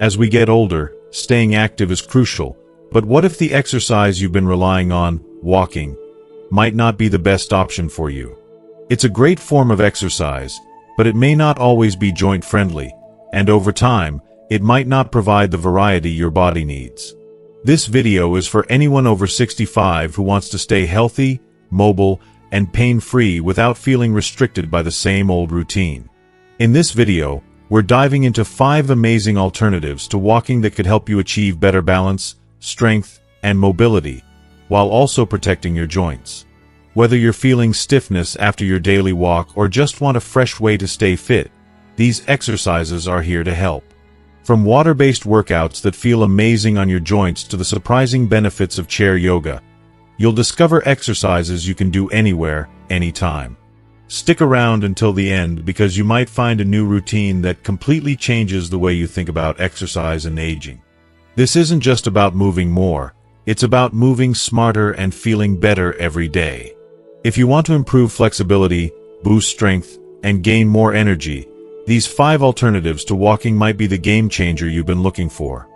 As we get older, staying active is crucial, but what if the exercise you've been relying on, walking, might not be the best option for you? It's a great form of exercise, but it may not always be joint-friendly, and over time, it might not provide the variety your body needs. This video is for anyone over 65 who wants to stay healthy, mobile, and pain-free without feeling restricted by the same old routine. In this video, we're diving into 5 amazing alternatives to walking that could help you achieve better balance, strength, and mobility, while also protecting your joints. Whether you're feeling stiffness after your daily walk or just want a fresh way to stay fit, these exercises are here to help. From water-based workouts that feel amazing on your joints to the surprising benefits of chair yoga, you'll discover exercises you can do anywhere, anytime. Stick around until the end because you might find a new routine that completely changes the way you think about exercise and aging. This isn't just about moving more, it's about moving smarter and feeling better every day. If you want to improve flexibility, boost strength, and gain more energy, these 5 alternatives to walking might be the game changer you've been looking for.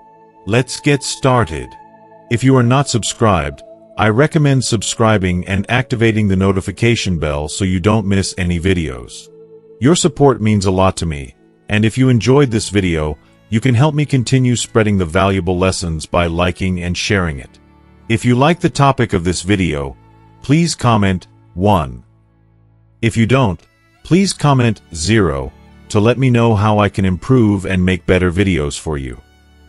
Let's get started. If you are not subscribed, I recommend subscribing and activating the notification bell so you don't miss any videos. Your support means a lot to me, and if you enjoyed this video, you can help me continue spreading the valuable lessons by liking and sharing it. If you like the topic of this video, please comment 1. If you don't, please comment 0 to let me know how I can improve and make better videos for you.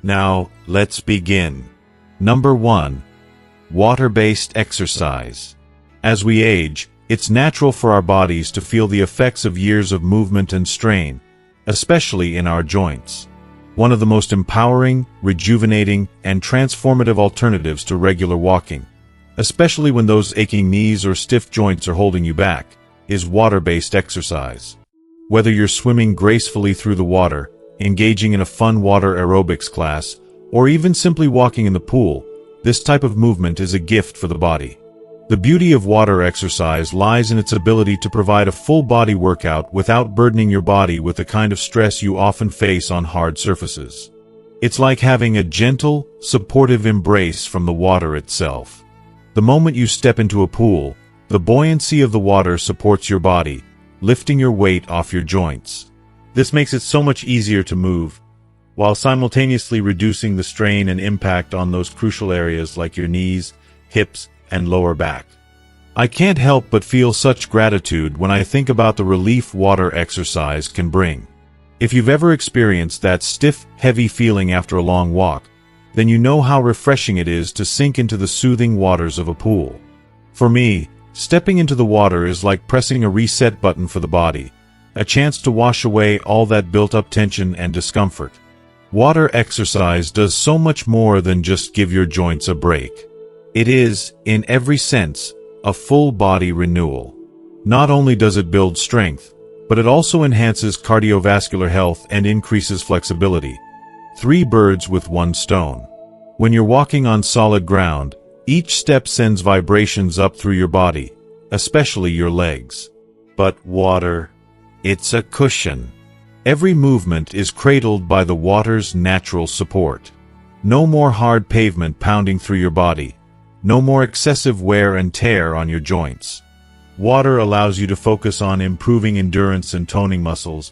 Now, let's begin. Number 1. Water-based exercise. As we age, it's natural for our bodies to feel the effects of years of movement and strain, especially in our joints. One of the most empowering, rejuvenating, and transformative alternatives to regular walking, especially when those aching knees or stiff joints are holding you back, is water-based exercise. Whether you're swimming gracefully through the water, engaging in a fun water aerobics class, or even simply walking in the pool, this type of movement is a gift for the body. The beauty of water exercise lies in its ability to provide a full-body workout without burdening your body with the kind of stress you often face on hard surfaces. It's like having a gentle, supportive embrace from the water itself. The moment you step into a pool, the buoyancy of the water supports your body, lifting your weight off your joints. This makes it so much easier to move, while simultaneously reducing the strain and impact on those crucial areas like your knees, hips, and lower back. I can't help but feel such gratitude when I think about the relief water exercise can bring. If you've ever experienced that stiff, heavy feeling after a long walk, then you know how refreshing it is to sink into the soothing waters of a pool. For me, stepping into the water is like pressing a reset button for the body, a chance to wash away all that built-up tension and discomfort. Water exercise does so much more than just give your joints a break. It is, in every sense, a full-body renewal. Not only does it build strength, but it also enhances cardiovascular health and increases flexibility. 3 birds with 1 stone. When you're walking on solid ground, each step sends vibrations up through your body, especially your legs. But water, it's a cushion. Every movement is cradled by the water's natural support. No more hard pavement pounding through your body. No more excessive wear and tear on your joints. Water allows you to focus on improving endurance and toning muscles,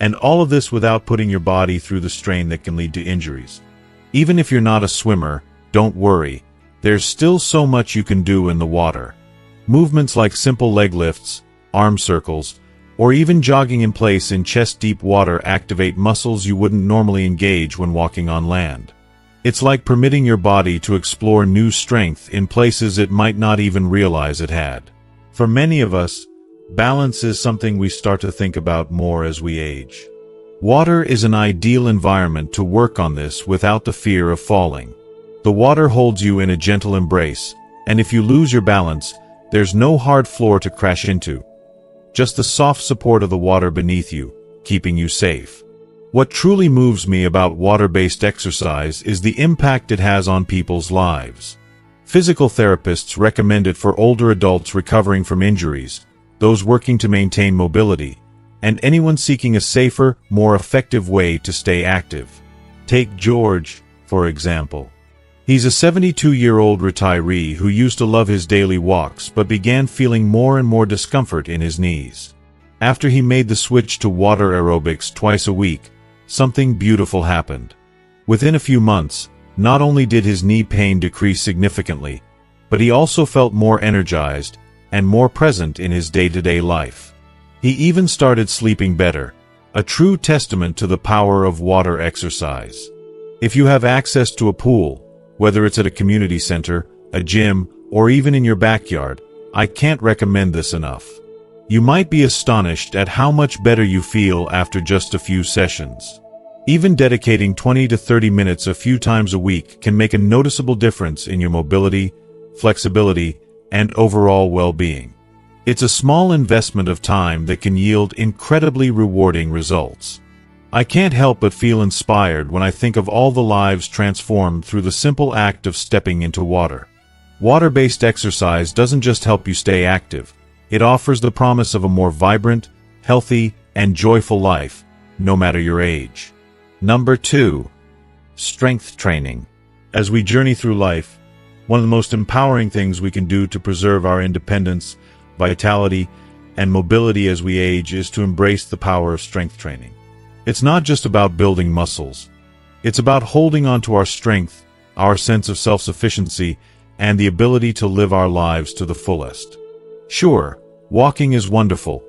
and all of this without putting your body through the strain that can lead to injuries. Even if you're not a swimmer, don't worry. There's still so much you can do in the water. Movements like simple leg lifts, arm circles, or even jogging in place in chest-deep water activate muscles you wouldn't normally engage when walking on land. It's like permitting your body to explore new strength in places it might not even realize it had. For many of us, balance is something we start to think about more as we age. Water is an ideal environment to work on this without the fear of falling. The water holds you in a gentle embrace, and if you lose your balance, there's no hard floor to crash into. Just the soft support of the water beneath you, keeping you safe. What truly moves me about water-based exercise is the impact it has on people's lives. Physical therapists recommend it for older adults recovering from injuries, those working to maintain mobility, and anyone seeking a safer, more effective way to stay active. Take George, for example. He's a 72-year-old retiree who used to love his daily walks but began feeling more and more discomfort in his knees. After he made the switch to water aerobics twice a week, something beautiful happened. Within a few months, not only did his knee pain decrease significantly, but he also felt more energized and more present in his day-to-day life. He even started sleeping better, a true testament to the power of water exercise. If you have access to a pool, whether it's at a community center, a gym, or even in your backyard, I can't recommend this enough. You might be astonished at how much better you feel after just a few sessions. Even dedicating 20 to 30 minutes a few times a week can make a noticeable difference in your mobility, flexibility, and overall well-being. It's a small investment of time that can yield incredibly rewarding results. I can't help but feel inspired when I think of all the lives transformed through the simple act of stepping into water. Water-based exercise doesn't just help you stay active, it offers the promise of a more vibrant, healthy, and joyful life, no matter your age. Number 2. Strength training. As we journey through life, one of the most empowering things we can do to preserve our independence, vitality, and mobility as we age is to embrace the power of strength training. It's not just about building muscles. It's about holding on to our strength, our sense of self-sufficiency, and the ability to live our lives to the fullest. Sure, walking is wonderful.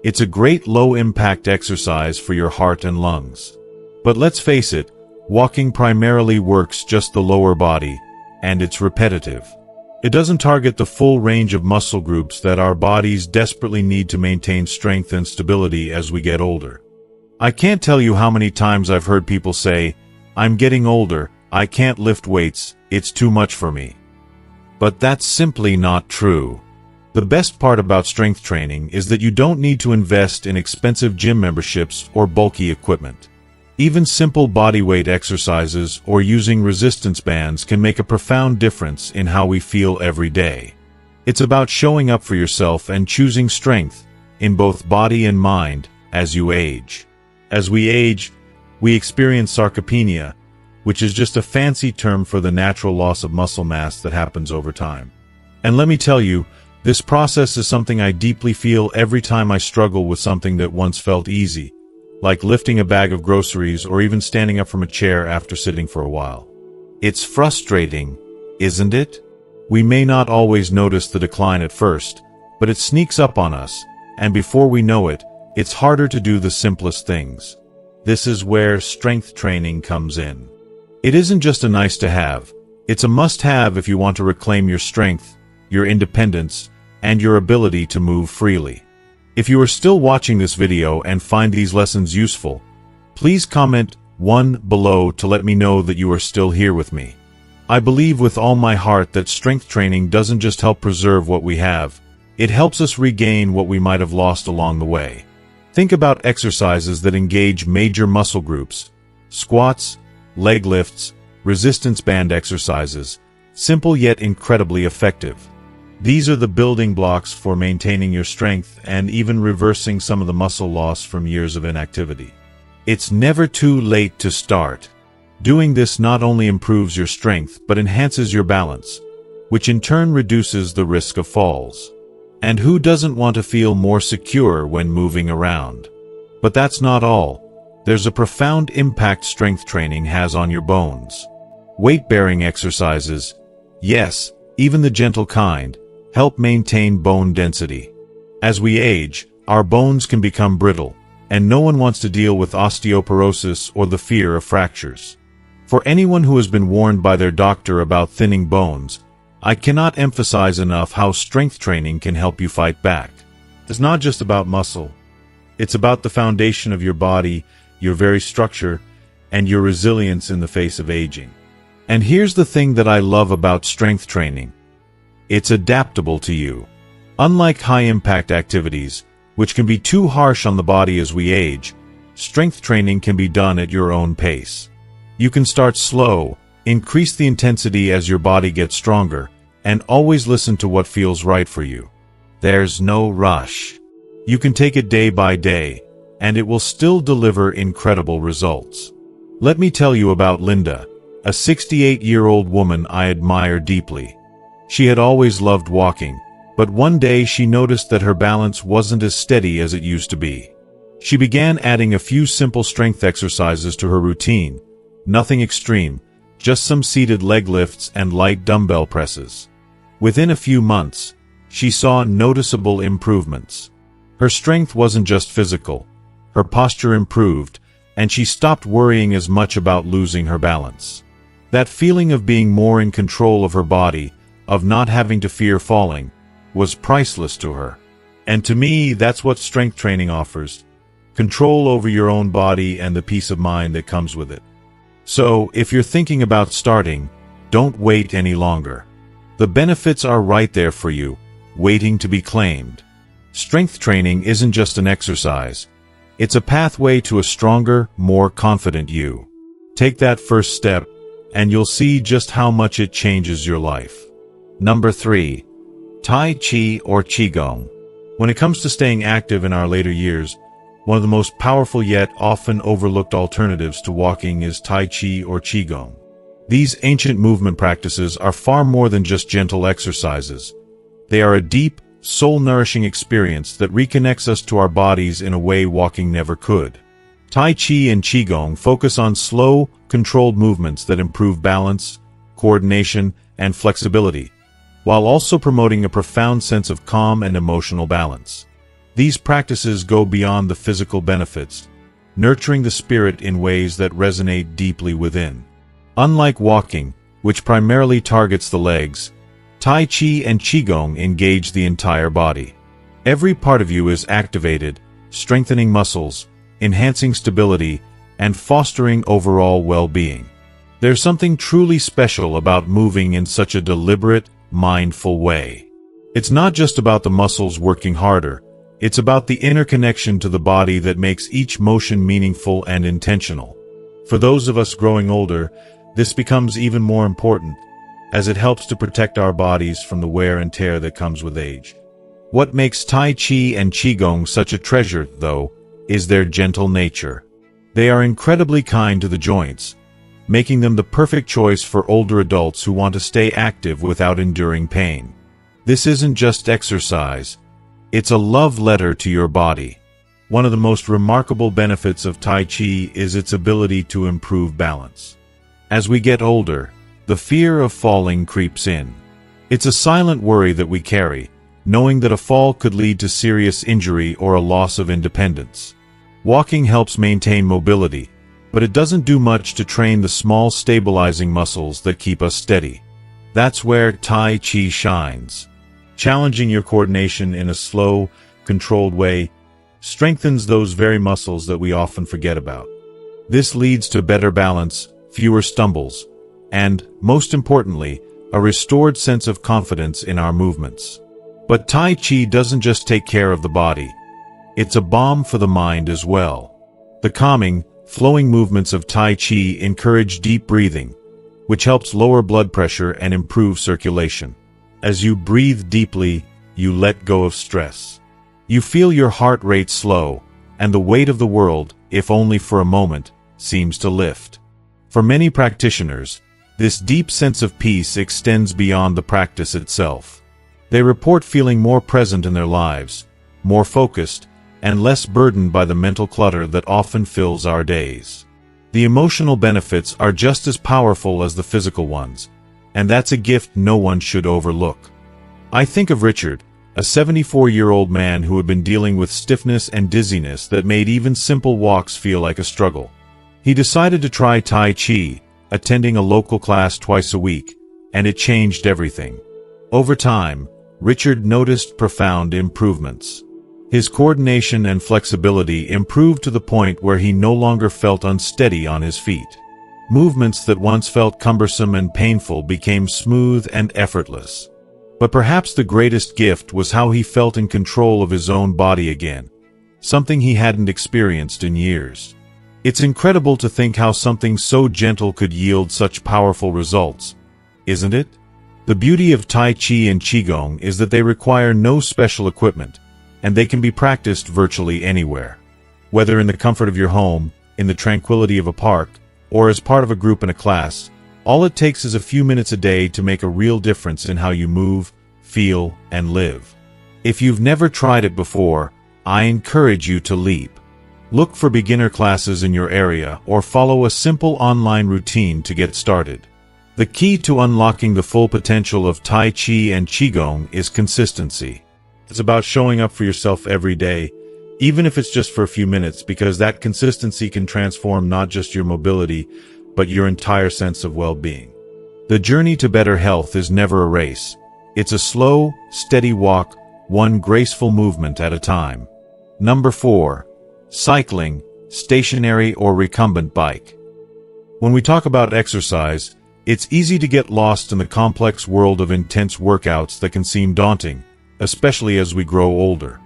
It's a great low-impact exercise for your heart and lungs. But let's face it, walking primarily works just the lower body, and it's repetitive. It doesn't target the full range of muscle groups that our bodies desperately need to maintain strength and stability as we get older. I can't tell you how many times I've heard people say, "I'm getting older, I can't lift weights, it's too much for me." But that's simply not true. The best part about strength training is that you don't need to invest in expensive gym memberships or bulky equipment. Even simple bodyweight exercises or using resistance bands can make a profound difference in how we feel every day. It's about showing up for yourself and choosing strength, in both body and mind, as you age. As we age, we experience sarcopenia, which is just a fancy term for the natural loss of muscle mass that happens over time. And let me tell you, this process is something I deeply feel every time I struggle with something that once felt easy, like lifting a bag of groceries or even standing up from a chair after sitting for a while. It's frustrating, isn't it? We may not always notice the decline at first, but it sneaks up on us, and before we know it, it's harder to do the simplest things. This is where strength training comes in. It isn't just a nice to have, it's a must-have if you want to reclaim your strength, your independence, and your ability to move freely. If you are still watching this video and find these lessons useful, please comment 1 below to let me know that you are still here with me. I believe with all my heart that strength training doesn't just help preserve what we have, it helps us regain what we might have lost along the way. Think about exercises that engage major muscle groups: squats, leg lifts, resistance band exercises, simple yet incredibly effective. These are the building blocks for maintaining your strength and even reversing some of the muscle loss from years of inactivity. It's never too late to start. Doing this not only improves your strength but enhances your balance, which in turn reduces the risk of falls. And who doesn't want to feel more secure when moving around? But that's not all. There's a profound impact strength training has on your bones. Weight-bearing exercises, yes, even the gentle kind, help maintain bone density. As we age, our bones can become brittle, and no one wants to deal with osteoporosis or the fear of fractures. For anyone who has been warned by their doctor about thinning bones, I cannot emphasize enough how strength training can help you fight back. It's not just about muscle. It's about the foundation of your body, your very structure, and your resilience in the face of aging. And here's the thing that I love about strength training. It's adaptable to you. Unlike high-impact activities, which can be too harsh on the body as we age, strength training can be done at your own pace. You can start slow, increase the intensity as your body gets stronger, and always listen to what feels right for you. There's no rush. You can take it day by day, and it will still deliver incredible results. Let me tell you about Linda, a 68-year-old woman I admire deeply. She had always loved walking, but one day she noticed that her balance wasn't as steady as it used to be. She began adding a few simple strength exercises to her routine, nothing extreme, just some seated leg lifts and light dumbbell presses. Within a few months, she saw noticeable improvements. Her strength wasn't just physical, her posture improved, and she stopped worrying as much about losing her balance. That feeling of being more in control of her body, of not having to fear falling, was priceless to her. And to me, that's what strength training offers: control over your own body and the peace of mind that comes with it. So, if you're thinking about starting, don't wait any longer. The benefits are right there for you, waiting to be claimed. Strength training isn't just an exercise. It's a pathway to a stronger, more confident you. Take that first step, and you'll see just how much it changes your life. Number 3. Tai Chi or Qigong. When it comes to staying active in our later years, one of the most powerful yet often overlooked alternatives to walking is Tai Chi or Qigong. These ancient movement practices are far more than just gentle exercises. They are a deep, soul-nourishing experience that reconnects us to our bodies in a way walking never could. Tai Chi and Qigong focus on slow, controlled movements that improve balance, coordination, and flexibility, while also promoting a profound sense of calm and emotional balance. These practices go beyond the physical benefits, nurturing the spirit in ways that resonate deeply within. Unlike walking, which primarily targets the legs, Tai Chi and Qigong engage the entire body. Every part of you is activated, strengthening muscles, enhancing stability, and fostering overall well-being. There's something truly special about moving in such a deliberate, mindful way. It's not just about the muscles working harder, it's about the inner connection to the body that makes each motion meaningful and intentional. For those of us growing older, this becomes even more important, as it helps to protect our bodies from the wear and tear that comes with age. What makes Tai Chi and Qigong such a treasure, though, is their gentle nature. They are incredibly kind to the joints, making them the perfect choice for older adults who want to stay active without enduring pain. This isn't just exercise, it's a love letter to your body. One of the most remarkable benefits of Tai Chi is its ability to improve balance. As we get older, the fear of falling creeps in. It's a silent worry that we carry, knowing that a fall could lead to serious injury or a loss of independence. Walking helps maintain mobility, but it doesn't do much to train the small stabilizing muscles that keep us steady. That's where Tai Chi shines. Challenging your coordination in a slow, controlled way strengthens those very muscles that we often forget about. This leads to better balance, fewer stumbles, and, most importantly, a restored sense of confidence in our movements. But Tai Chi doesn't just take care of the body. It's a balm for the mind as well. The calming, flowing movements of Tai Chi encourage deep breathing, which helps lower blood pressure and improve circulation. As you breathe deeply, you let go of stress. You feel your heart rate slow, and the weight of the world, if only for a moment, seems to lift. For many practitioners, this deep sense of peace extends beyond the practice itself. They report feeling more present in their lives, more focused, and less burdened by the mental clutter that often fills our days. The emotional benefits are just as powerful as the physical ones, and that's a gift no one should overlook. I think of Richard, a 74-year-old man who had been dealing with stiffness and dizziness that made even simple walks feel like a struggle. He decided to try Tai Chi, attending a local class twice a week, and it changed everything. Over time, Richard noticed profound improvements. His coordination and flexibility improved to the point where he no longer felt unsteady on his feet. Movements that once felt cumbersome and painful became smooth and effortless. But perhaps the greatest gift was how he felt in control of his own body again, something he hadn't experienced in years. It's incredible to think how something so gentle could yield such powerful results, isn't it? The beauty of Tai Chi and Qigong is that they require no special equipment, and they can be practiced virtually anywhere. Whether in the comfort of your home, in the tranquility of a park, or as part of a group in a class, all it takes is a few minutes a day to make a real difference in how you move, feel, and live. If you've never tried it before, I encourage you to leap. Look for beginner classes in your area or follow a simple online routine to get started. The key to unlocking the full potential of Tai Chi and Qigong is consistency. It's about showing up for yourself every day, even if it's just for a few minutes, because that consistency can transform not just your mobility, but your entire sense of well-being. The journey to better health is never a race. It's a slow, steady walk, one graceful movement at a time. Number 4. Cycling, stationary or recumbent bike. When we talk about exercise, it's easy to get lost in the complex world of intense workouts that can seem daunting, especially as we grow older.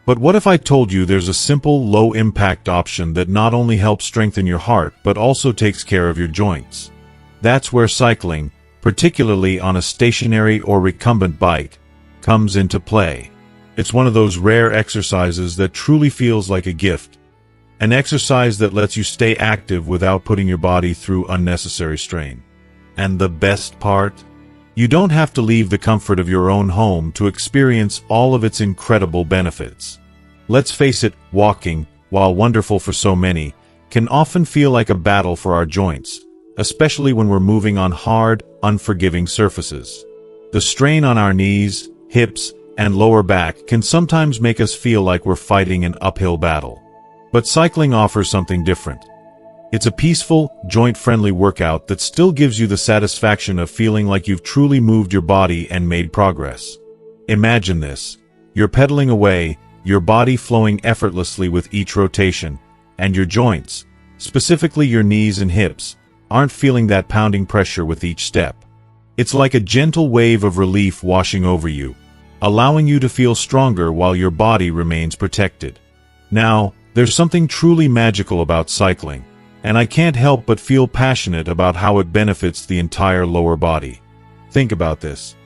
But what if I told you there's a simple, low-impact option that not only helps strengthen your heart but also takes care of your joints? That's where cycling, particularly on a stationary or recumbent bike, comes into play. It's one of those rare exercises that truly feels like a gift, an exercise that lets you stay active without putting your body through unnecessary strain. And the best part? You don't have to leave the comfort of your own home to experience all of its incredible benefits. Let's face it, walking, while wonderful for so many, can often feel like a battle for our joints, especially when we're moving on hard, unforgiving surfaces. The strain on our knees, hips, and lower back can sometimes make us feel like we're fighting an uphill battle. But cycling offers something different. It's a peaceful, joint-friendly workout that still gives you the satisfaction of feeling like you've truly moved your body and made progress. Imagine this. You're pedaling away, your body flowing effortlessly with each rotation, and your joints, specifically your knees and hips, aren't feeling that pounding pressure with each step. It's like a gentle wave of relief washing over you, allowing you to feel stronger while your body remains protected. Now, there's something truly magical about cycling, and I can't help but feel passionate about how it benefits the entire lower body. Think about this.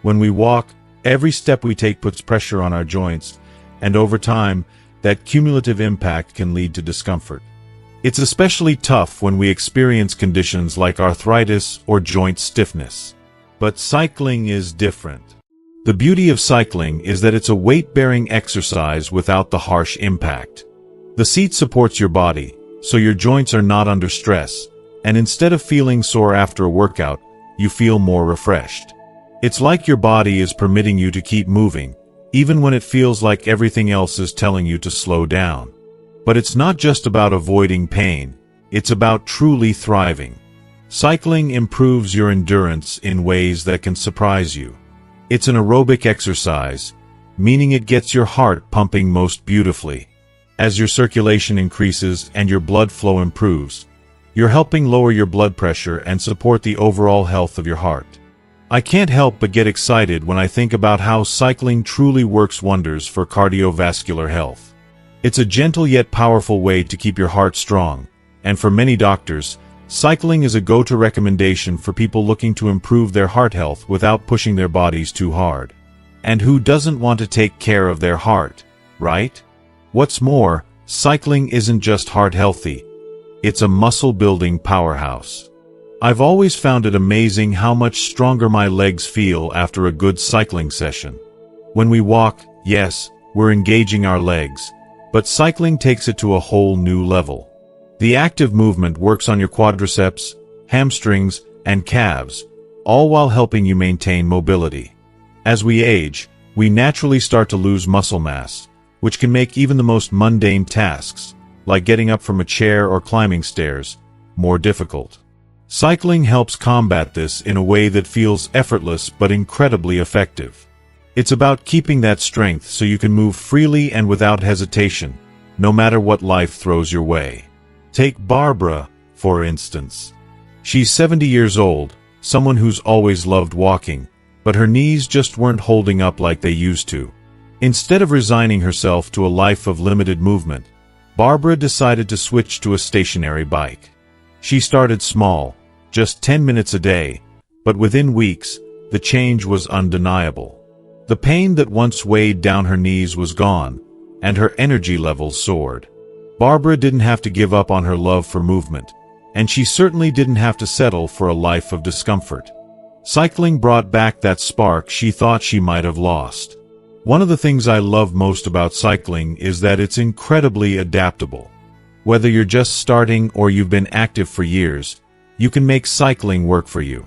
When we walk, every step we take puts pressure on our joints, and over time, that cumulative impact can lead to discomfort. It's especially tough when we experience conditions like arthritis or joint stiffness. But cycling is different. The beauty of cycling is that it's a weight-bearing exercise without the harsh impact. The seat supports your body, so your joints are not under stress, and instead of feeling sore after a workout, you feel more refreshed. It's like your body is permitting you to keep moving, even when it feels like everything else is telling you to slow down. But it's not just about avoiding pain, it's about truly thriving. Cycling improves your endurance in ways that can surprise you. It's an aerobic exercise, meaning it gets your heart pumping most beautifully. As your circulation increases and your blood flow improves, you're helping lower your blood pressure and support the overall health of your heart. I can't help but get excited when I think about how cycling truly works wonders for cardiovascular health. It's a gentle yet powerful way to keep your heart strong, and for many doctors, cycling is a go-to recommendation for people looking to improve their heart health without pushing their bodies too hard. And who doesn't want to take care of their heart, right? What's more, cycling isn't just heart healthy. It's a muscle-building powerhouse. I've always found it amazing how much stronger my legs feel after a good cycling session. When we walk, yes, we're engaging our legs, but cycling takes it to a whole new level. The active movement works on your quadriceps, hamstrings, and calves, all while helping you maintain mobility. As we age, we naturally start to lose muscle mass, which can make even the most mundane tasks, like getting up from a chair or climbing stairs, more difficult. Cycling helps combat this in a way that feels effortless but incredibly effective. It's about keeping that strength so you can move freely and without hesitation, no matter what life throws your way. Take Barbara, for instance. She's 70 years old, someone who's always loved walking, but her knees just weren't holding up like they used to. Instead of resigning herself to a life of limited movement, Barbara decided to switch to a stationary bike. She started small, just 10 minutes a day, but within weeks, the change was undeniable. The pain that once weighed down her knees was gone, and her energy levels soared. Barbara didn't have to give up on her love for movement. and she certainly didn't have to settle for a life of discomfort. Cycling brought back that spark she thought she might have lost. One of the things I love most about cycling is that it's incredibly adaptable. Whether you're just starting or you've been active for years, you can make cycling work for you.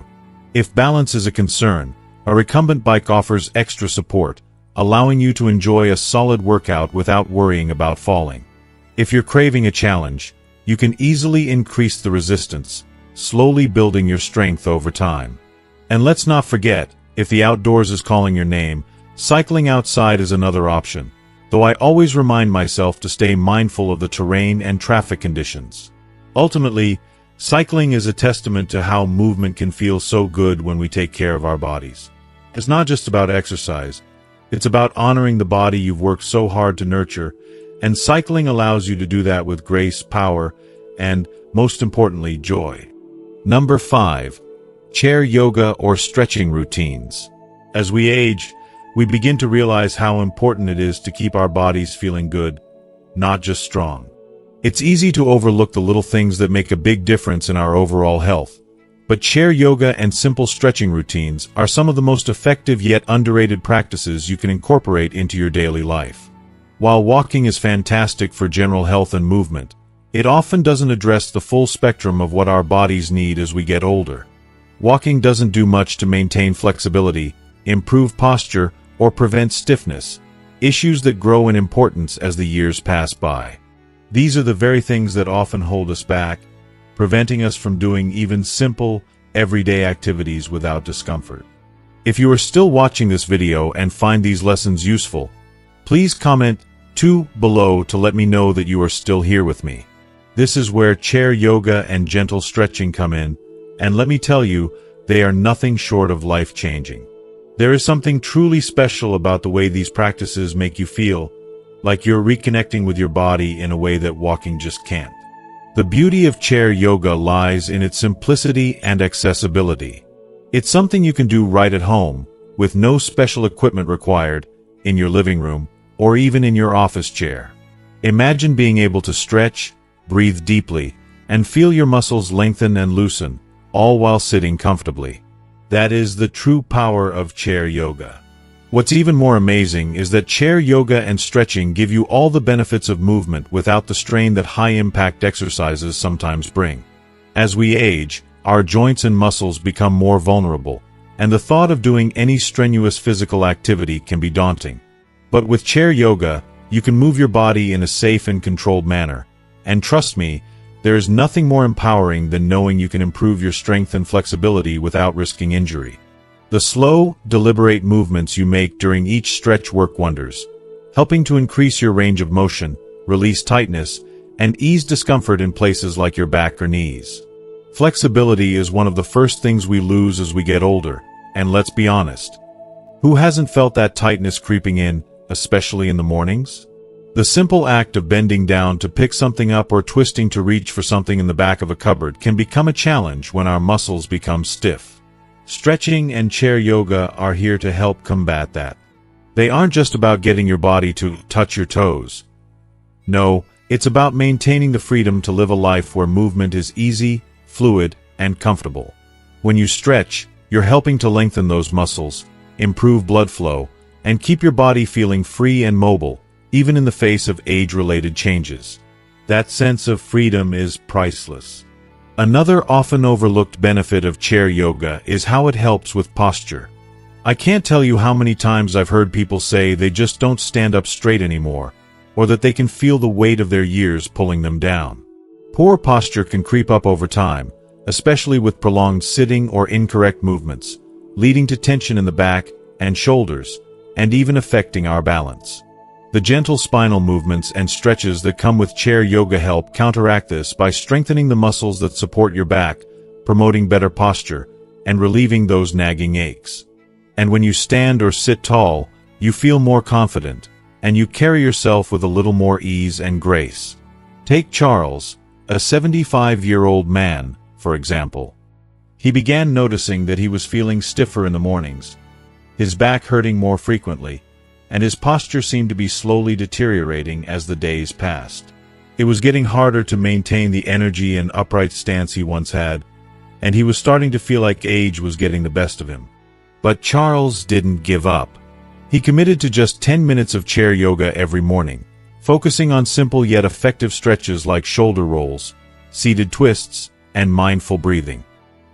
If balance is a concern, a recumbent bike offers extra support, allowing you to enjoy a solid workout without worrying about falling. If you're craving a challenge, you can easily increase the resistance, slowly building your strength over time. And let's not forget, if the outdoors is calling your name, cycling outside is another option, though I always remind myself to stay mindful of the terrain and traffic conditions. Ultimately, cycling is a testament to how movement can feel so good when we take care of our bodies. It's not just about exercise, it's about honoring the body you've worked so hard to nurture, and cycling allows you to do that with grace, power, and, most importantly, joy. Number 5. Chair yoga or stretching routines. As we age, we begin to realize how important it is to keep our bodies feeling good, not just strong. It's easy to overlook the little things that make a big difference in our overall health, but chair yoga and simple stretching routines are some of the most effective yet underrated practices you can incorporate into your daily life. While walking is fantastic for general health and movement, it often doesn't address the full spectrum of what our bodies need as we get older. Walking doesn't do much to maintain flexibility, improve posture, or prevent stiffness, issues that grow in importance as the years pass by. These are the very things that often hold us back, preventing us from doing even simple, everyday activities without discomfort. If you are still watching this video and find these lessons useful, please comment 2 below to let me know that you are still here with me. This is where chair yoga and gentle stretching come in, and let me tell you, they are nothing short of life-changing. There is something truly special about the way these practices make you feel, like you're reconnecting with your body in a way that walking just can't. The beauty of chair yoga lies in its simplicity and accessibility. It's something you can do right at home, with no special equipment required, in your living room, or even in your office chair. Imagine being able to stretch, breathe deeply, and feel your muscles lengthen and loosen, all while sitting comfortably. That is the true power of chair yoga. What's even more amazing is that chair yoga and stretching give you all the benefits of movement without the strain that high-impact exercises sometimes bring. As we age, our joints and muscles become more vulnerable, and the thought of doing any strenuous physical activity can be daunting. But with chair yoga, you can move your body in a safe and controlled manner, and trust me, there is nothing more empowering than knowing you can improve your strength and flexibility without risking injury. The slow, deliberate movements you make during each stretch work wonders, helping to increase your range of motion, release tightness, and ease discomfort in places like your back or knees. Flexibility is one of the first things we lose as we get older, and let's be honest, who hasn't felt that tightness creeping in, especially in the mornings? The simple act of bending down to pick something up or twisting to reach for something in the back of a cupboard can become a challenge when our muscles become stiff. Stretching and chair yoga are here to help combat that. They aren't just about getting your body to touch your toes. No, it's about maintaining the freedom to live a life where movement is easy, fluid, and comfortable. When you stretch, you're helping to lengthen those muscles, improve blood flow, and keep your body feeling free and mobile, even in the face of age-related changes. That sense of freedom is priceless. Another often overlooked benefit of chair yoga is how it helps with posture. I can't tell you how many times I've heard people say they just don't stand up straight anymore, or that they can feel the weight of their years pulling them down. Poor posture can creep up over time, especially with prolonged sitting or incorrect movements, leading to tension in the back and shoulders, and even affecting our balance. The gentle spinal movements and stretches that come with chair yoga help counteract this by strengthening the muscles that support your back, promoting better posture, and relieving those nagging aches. And when you stand or sit tall, you feel more confident, and you carry yourself with a little more ease and grace. Take Charles, a 75-year-old man, for example. He began noticing that he was feeling stiffer in the mornings, his back hurting more frequently, and his posture seemed to be slowly deteriorating as the days passed. It was getting harder to maintain the energy and upright stance he once had, and he was starting to feel like age was getting the best of him. But Charles didn't give up. He committed to just 10 minutes of chair yoga every morning, focusing on simple yet effective stretches like shoulder rolls, seated twists, and mindful breathing.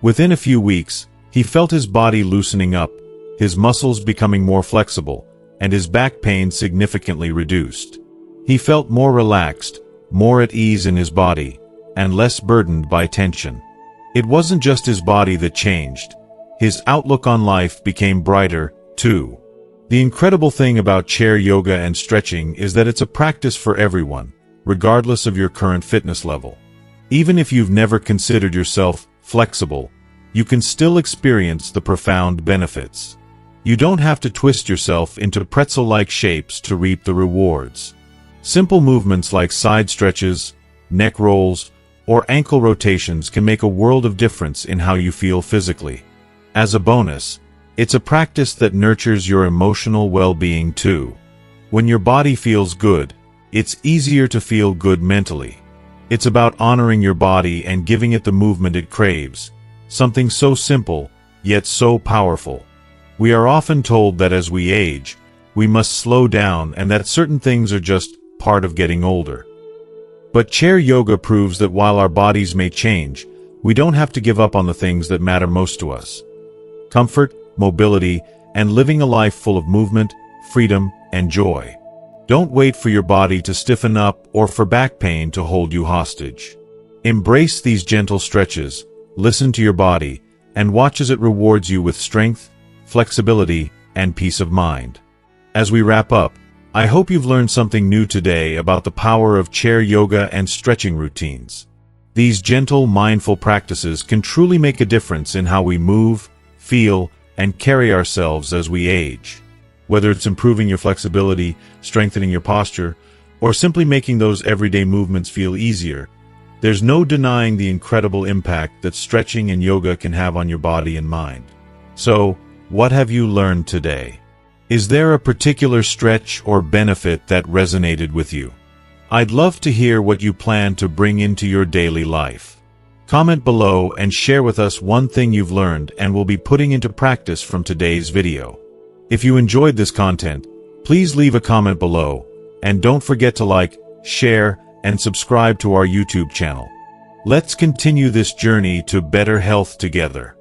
Within a few weeks, he felt his body loosening up, his muscles becoming more flexible, and his back pain significantly reduced. He felt more relaxed, more at ease in his body, and less burdened by tension. It wasn't just his body that changed. His outlook on life became brighter, too. The incredible thing about chair yoga and stretching is that it's a practice for everyone, regardless of your current fitness level. Even if you've never considered yourself flexible, you can still experience the profound benefits. You don't have to twist yourself into pretzel-like shapes to reap the rewards. Simple movements like side stretches, neck rolls, or ankle rotations can make a world of difference in how you feel physically. As a bonus, it's a practice that nurtures your emotional well-being too. When your body feels good, it's easier to feel good mentally. It's about honoring your body and giving it the movement it craves, something so simple, yet so powerful. We are often told that as we age, we must slow down and that certain things are just part of getting older. But chair yoga proves that while our bodies may change, we don't have to give up on the things that matter most to us. Comfort, mobility, and living a life full of movement, freedom, and joy. Don't wait for your body to stiffen up or for back pain to hold you hostage. Embrace these gentle stretches, listen to your body, and watch as it rewards you with strength, flexibility, and peace of mind. As we wrap up, I hope you've learned something new today about the power of chair yoga and stretching routines. These gentle, mindful practices can truly make a difference in how we move, feel, and carry ourselves as we age. Whether it's improving your flexibility, strengthening your posture, or simply making those everyday movements feel easier, there's no denying the incredible impact that stretching and yoga can have on your body and mind. So, what have you learned today? Is there a particular stretch or benefit that resonated with you? I'd love to hear what you plan to bring into your daily life. Comment below and share with us one thing you've learned and will be putting into practice from today's video. If you enjoyed this content, please leave a comment below, and don't forget to like, share, and subscribe to our YouTube channel. Let's continue this journey to better health together.